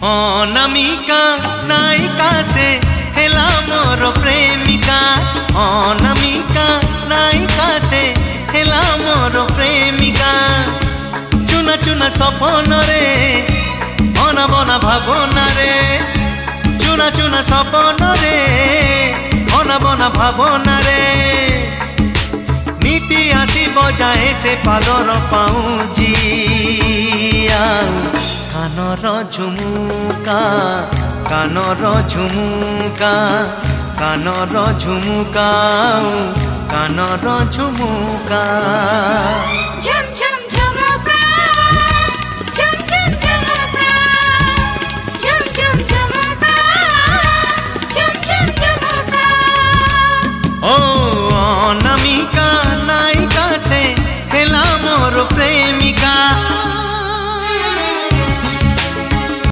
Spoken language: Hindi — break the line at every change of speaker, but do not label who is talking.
अनामिका नायिका से हेला मोर प्रेमिका। अनामिका नायिका से हेला मोर प्रेमिका। चुना चुना सपन रे बना बना भावना रे। चुना चुना सपन रे बना बना भावना रे। नीति आसी बजाए से पालर पाऊँजी कानर झुमुका कानर झुमुका कानर झुमुका कानर झुमुका।